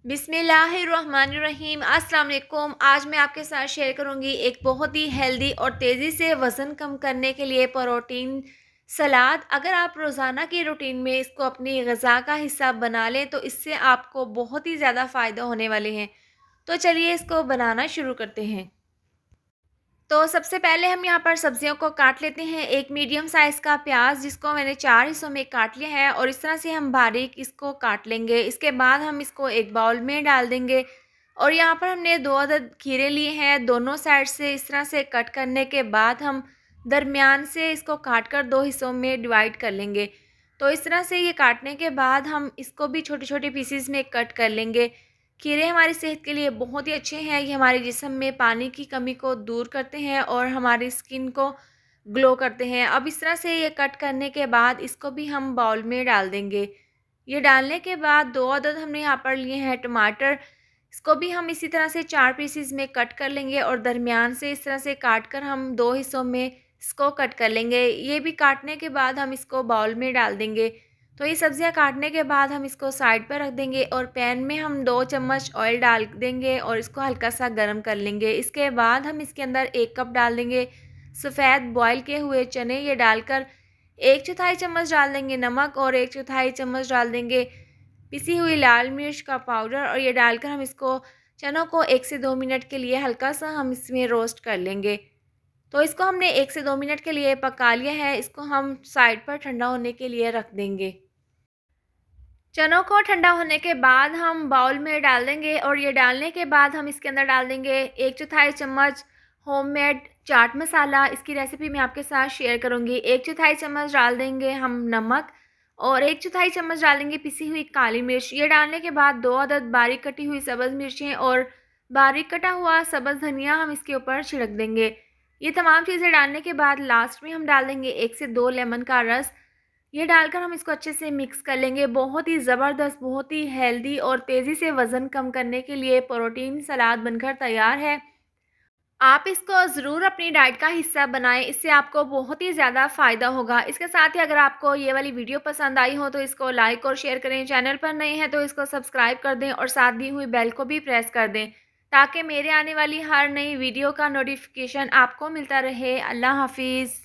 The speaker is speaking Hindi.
बिस्मिल्लाहिर्रहमानिर्रहीम। अस्सलाम वालेकुम। आज मैं आपके साथ शेयर करूंगी एक बहुत ही हेल्दी और तेज़ी से वज़न कम करने के लिए प्रोटीन सलाद। अगर आप रोज़ाना की रूटीन में इसको अपनी ग़िज़ा का हिस्सा बना लें तो इससे आपको बहुत ही ज़्यादा फ़ायदा होने वाले हैं। तो चलिए इसको बनाना शुरू करते हैं। तो सबसे पहले हम यहाँ पर सब्जियों को काट लेते हैं। एक मीडियम साइज़ का प्याज जिसको मैंने 4 हिस्सों में काट लिया है और इस तरह से हम बारीक इसको काट लेंगे। इसके बाद हम इसको एक बाउल में डाल देंगे और यहाँ पर हमने 2 अदद खीरे लिए हैं। दोनों साइड से इस तरह से कट करने के बाद हम दरमियान से इसको काट कर 2 हिस्सों में डिवाइड कर लेंगे। तो इस तरह से ये काटने के बाद हम इसको भी छोटे-छोटे पीसेस में कट कर लेंगे। खीरे हमारी सेहत के लिए बहुत ही अच्छे हैं। ये हमारे जिस्म में पानी की कमी को दूर करते हैं और हमारी स्किन को ग्लो करते हैं। अब इस तरह से ये कट करने के बाद इसको भी हम बाउल में डाल देंगे। ये डालने के बाद 2 अदद हमने यहाँ पर लिए हैं टमाटर। इसको भी हम इसी तरह से 4 पीसेस में कट कर लेंगे और दरमियान से इस तरह से काट कर हम 2 हिस्सों में इसको कट कर लेंगे। ये भी काटने के बाद हम इसको बाउल में डाल देंगे। तो ये सब्जियां काटने के बाद हम इसको साइड पर रख देंगे और पैन में हम 2 चम्मच ऑयल डाल देंगे और इसको हल्का सा गर्म कर लेंगे। इसके बाद हम इसके अंदर 1 कप डाल देंगे सफ़ेद बॉयल किए हुए चने। ये डालकर 1/4 चम्मच डाल देंगे नमक और 1/4 चम्मच डाल देंगे पिसी हुई लाल मिर्च का पाउडर और ये डालकर हम इसको चनों को 1 से 2 मिनट के लिए हल्का सा हम इसमें रोस्ट कर लेंगे। तो इसको हमने 1 से 2 मिनट के लिए पका लिया है। इसको हम साइड पर ठंडा होने के लिए रख देंगे। चनों को ठंडा होने के बाद हम बाउल में डाल देंगे और ये डालने के बाद हम इसके अंदर डाल देंगे 1/4 चम्मच होममेड चाट मसाला। इसकी रेसिपी मैं आपके साथ शेयर करूंगी। 1/4 चम्मच डाल देंगे हम नमक और 1/4 चम्मच डाल देंगे पिसी हुई काली मिर्च। ये डालने के बाद 2 अदद बारीक कटी हुई सब्ज़ मिर्चें और बारीक कटा हुआ सब्ज़ धनिया हम इसके ऊपर छिड़क देंगे। ये तमाम चीज़ें डालने के बाद लास्ट में हम डाल देंगे 1 से 2 लेमन का रस। ये डालकर हम इसको अच्छे से मिक्स कर लेंगे। बहुत ही ज़बरदस्त, बहुत ही हेल्दी और तेज़ी से वज़न कम करने के लिए प्रोटीन सलाद बनकर तैयार है। आप इसको ज़रूर अपनी डाइट का हिस्सा बनाएं, इससे आपको बहुत ही ज़्यादा फ़ायदा होगा। इसके साथ ही अगर आपको ये वाली वीडियो पसंद आई हो तो इसको लाइक और शेयर करें। चैनल पर नए हैं तो इसको सब्सक्राइब कर दें और साथ दी हुई बेल को भी प्रेस कर दें ताकि मेरे आने वाली हर नई वीडियो का नोटिफिकेशन आपको मिलता रहे। अल्लाह हाफ़िज़।